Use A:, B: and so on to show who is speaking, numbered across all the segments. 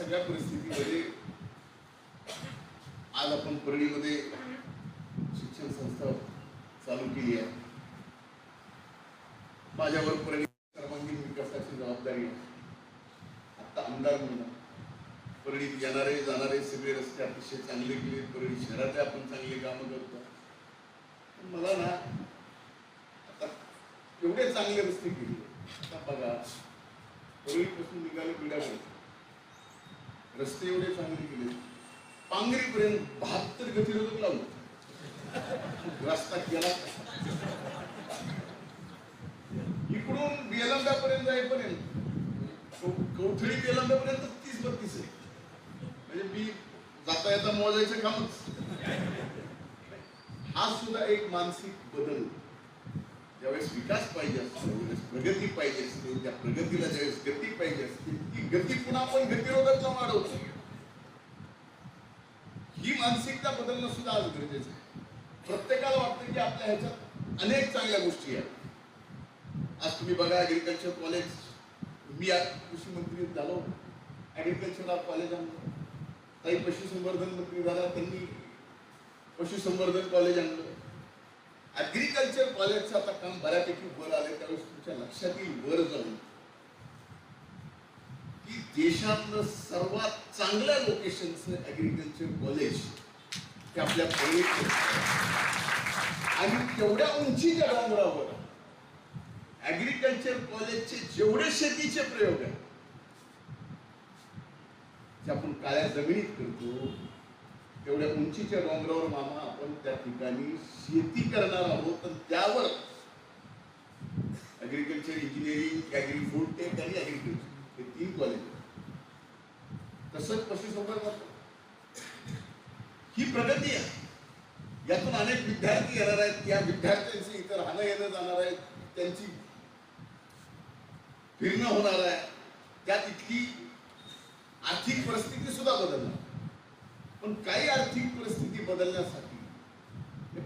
A: सगळ्या परिस्थितीमध्ये आज आपण परळीमध्ये शिक्षण संस्था चालू केली आहे. माझ्यावर परळी सर्वांगीण विकासाची जबाबदारी आहे. आता आमदार म्हणून परळीत येणारे जाणारे सगळे रस्ते अतिशय चांगले केले. परळी शहरातले आपण चांगले कामं करतो. मला ना आता एवढे चांगले रस्ते केले. आता बघा परळीपासून निघाले बिडाकडे रस्ते एवढे चांगले केले. पांगरीपर्यंत 72 गतिरोधक लावलं. रस्ता केला इकडून बेलंगापर्यंत जाईपर्यंत कवठळी बेलंगापर्यंत 30-32 आहे. म्हणजे मी जाता येता मोजायचं कामच. हा सुद्धा एक मानसिक बदल. ज्यावेळेस विकास पाहिजे असतो, ज्यावेळेस प्रगती पाहिजे असते, त्या प्रगतीला ज्यावेळेस गती पाहिजे असते, ती गती पुन्हा आपण गतिरोधक लावून वाढवतो. ही मानसिकता बदलणं सुद्धा आज गरजेचं आहे. प्रत्येकाला वाटतं की आपल्या ह्याच्यात अनेक चांगल्या गोष्टी आहेत. आज तुम्ही बघा ऍग्रिकल्चर कॉलेज, मी आज कृषी मंत्री झालो, ऍग्रिकल्चर कॉलेज आणलं. काही पशुसंवर्धन मंत्री झाला, त्यांनी पशुसंवर्धन कॉलेज आणलं. ऍग्रिकल्चर कॉलेजचं आता काम बऱ्यापैकी वर आले. त्यावेळेस तुमच्या लक्षात येईल वर जाऊन की देशातलं सर्वात चांगल्या लोकेशनचं ऍग्रिकल्चर कॉलेज ते आपल्या परळीत आणि तेवढ्या उंचीच्या डोंगरावर ऍग्रिकल्चर कॉलेजचे जेवढे शेतीचे प्रयोग आहेत जे आपण काळ्या जमिनीत करतो, तेवढ्या उंचीच्या डोंगरावर मामा आपण त्या ठिकाणी शेती करणार आहोत. आणि त्यावर agriculture engineering, agri food tech आणि ऍग्रिकल्चर हे 3 कॉलेज. तसंच पशुसंवर्धन ही प्रगती आहे. यातून अनेक विद्यार्थी येणार आहेत. या विद्यार्थ्यांचे इतर राहणं येणं जाणार आहेत, त्यांची फिरणं होणार आहे. त्यात इतकी आर्थिक परिस्थिती सुद्धा बदलणार. पण काही आर्थिक परिस्थिती बदलण्यासाठी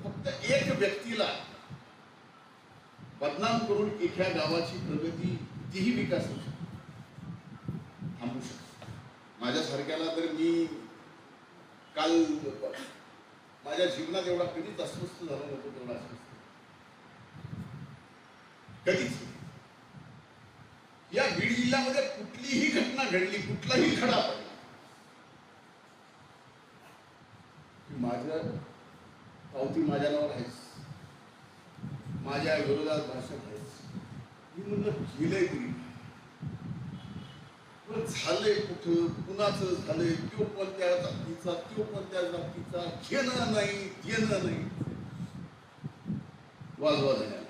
A: फक्त एक व्यक्तीला बदनाम करून एका गावाची प्रगती कितीही विकास होऊ शकतो, थांबू शकतो. माझ्यासारख्याला तर मी काल माझ्या जीवनात एवढा कधीच अस्वस्थ झाला नव्हतो, तेवढा अस्वस्थ कधीच. या बीड जिल्ह्यामध्ये कुठलीही घटना घडली, कुठलाही खडा पडला, माझ्या पावती माझ्या नावावर आहेच, माझ्या विरोधात भाषण आहेच. मी म्हणलं गेलंय तरी झालंय कुठं, कुणाचं झालंय, तो कोणत्या जातीचा, तो कोणत्या जातीचा, घेणं नाही देणं नाही, वाजवा झाला.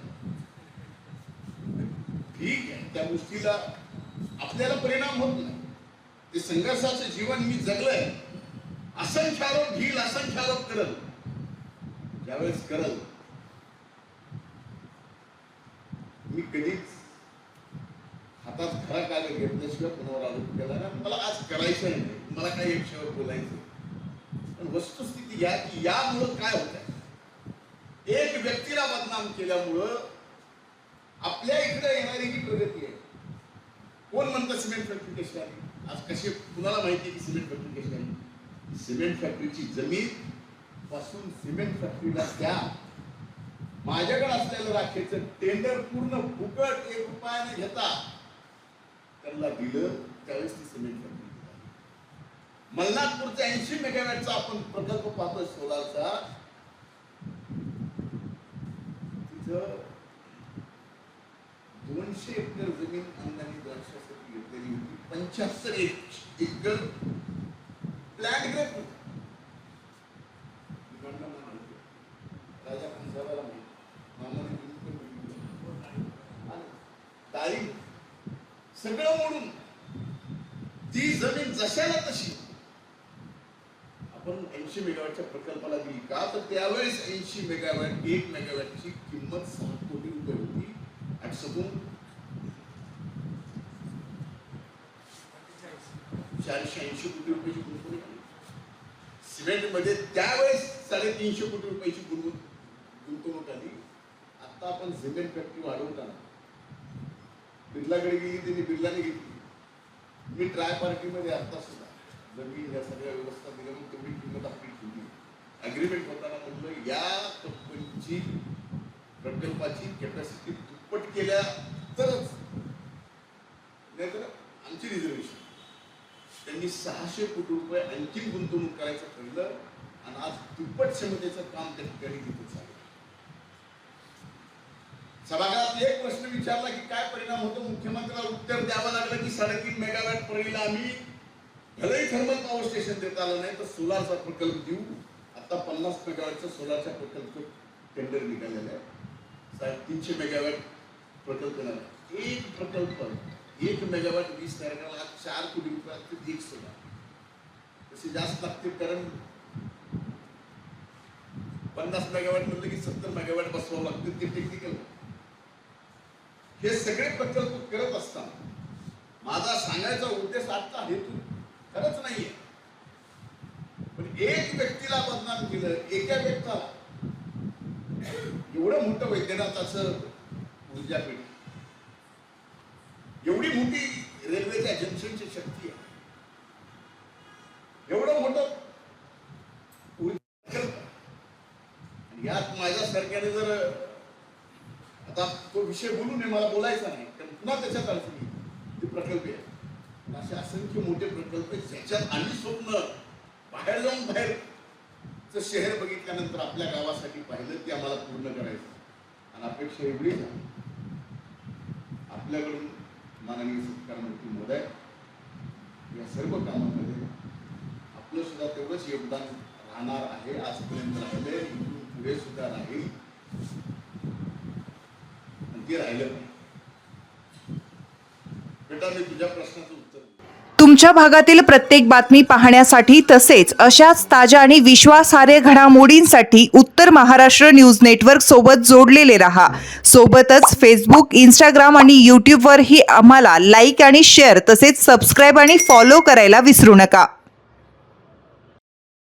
A: ठीक आहे, त्या गोष्टीला आपल्याला परिणाम होत नाही. ते संघर्षाचं जीवन मी जगलंय. असंख्य आरोप घेईल, असंख्य आरोप करल. ज्यावेळेस करल मी कधीच हातात खरा कागद घेतल्याशिवाय कोणावर आरोप केला ना. मला आज करायचं नाही, मला काही एक विषयावर बोलायचं. पण वस्तुस्थिती घ्या की यामुळं काय होत आहे. एक व्यक्तीला बदनाम केल्यामुळं आपल्या इकडे येणारी ही प्रगती आहे. कोण म्हणतं सिमेंट फॅक्टरी कशी आली, आज कशी कुणाला माहिती आहे की सिमेंट फॅक्टरी कशी आली. सिमेंट फॅक्टरीची जमीन पासून सिमेंट फॅक्टरीला द्या. माझ्याकडे असलेलं राखेचं टेंडर पूर्ण फुकट 1 रुपया न घेता त्यांना दिलं. त्यावेळेस ती सिमेंट फॅक्टरी मलनाथपूरचा 80 मेगावॅटचा आपण प्रकल्प पाहतोय सोलारचा. तिथं 200 एकर जमीन अंदाजे द्राक्षासाठी घेतलेली होती. 75 एकर प्लॅन ग्रेप होती. राजा खंसाला डाळिंब सगळं मोडून ती जमीन जशाला तशी आपण 80 मेगावॅटच्या प्रकल्पाला दिली. का तर त्यावेळेस 80 मेगावॅट 1 मेगावॅटची किंमत 6 कोटी रुपये होती. आणि सगून 480 कोटी रुपयाची गुंतवणूक केली. सिमेंट मध्ये त्यावेळेस 350 कोटी रुपयाची गुंतवणूक आली. आता आपण सिमेंट फॅक्टरी वाढवताना बिर्लाकडे गेली, त्यांनी बिर्लाने घेतली. मी ट्राय पार्टीमध्ये आता सुद्धा जमीन या सगळ्या व्यवस्था दिल्या म्हणून तेवढी किंमत आपली ठेवली. अग्रीमेंट होताना म्हणलं या कंपनीची प्रकल्पाची कॅपॅसिटी दुप्पट केल्या तरच, नाहीतर आमची रिझर्वेशन. त्यांनी 600 कोटी रुपये आणखी गुंतवणूक करायचं ठरलं आणि आज दुप्पट क्षमतेचं काम त्या ठिकाणी तिथे चालू. सभागृहात एक प्रश्न विचारला की काय परिणाम होतो, मुख्यमंत्र्याला उत्तर द्यावं लागलं की 3.5 मेगावॅट परळीला आम्ही भलेही थर्मल पॉवर स्टेशन देता आलं नाही तर सोलारचा प्रकल्प देऊ. आता 50 मेगावॅटचा सोलारचा प्रकल्प टेंडर निघालेला आहे. 350 मेगावॅट प्रकल्प येणार. एक प्रकल्प 1 मेगावॅट 20 तयार करायला 4 कोटी रुपये लागते. एक सोलार तसे जास्त लागते, कारण 50 मेगावॅट म्हणलं की 70 मेगावॅट बसवावं लागते. ते टेक्निकल. हे सगळे प्रकल्प करत असताना माझा सांगायचा उद्देश आजचा हेतू खरंच नाहीये, पण एक व्यक्तीला बदनाम केलं, एका व्यक्तीला एवढं मोठं वैद्यनाथाचं ऊर्जापीठ, एवढी मोठी रेल्वेच्या जंक्शनची शक्ती आहे, एवढं मोठं ऊर्जा, आणि यात माझ्या सरकारने जर आता तो विषय बोलू नये, मला बोलायचा नाही, कारण पुन्हा त्याच्यात अडचणी ते प्रकल्प आहे. असे असंख्य मोठे प्रकल्प ज्याच्यात आम्ही स्वप्न बाहेर जाऊन बाहेरचं शहर बघितल्यानंतर आपल्या गावासाठी पाहिलं ते आम्हाला पूर्ण करायचं. आणि अपेक्षा एवढीच आहे आपल्याकडून माननीय सरकारमंत्री महोदय या सर्व कामांमध्ये आपलं सुद्धा तेवढंच योगदान राहणार आहे. आजपर्यंत राहिले, इथून पुढे सुद्धा राहील, ते राहिलं नाही. बेटा, मी तुझ्या प्रश्नाचं उत्तर.
B: तुमच्या भागातील प्रत्येक बातमी पाहण्यासाठी तसेच अशाच ताज्या आणि विश्वासार्ह घडामोडींसाठी उत्तर महाराष्ट्र न्यूज नेटवर्क सोबत जोडलेले रहा. सोबतच फेसबुक, इंस्टाग्राम आणि यूट्यूबवरही आम्हाला लाईक आणि शेअर तसेच सबस्क्राईब आणि फॉलो करायला विसरू नका.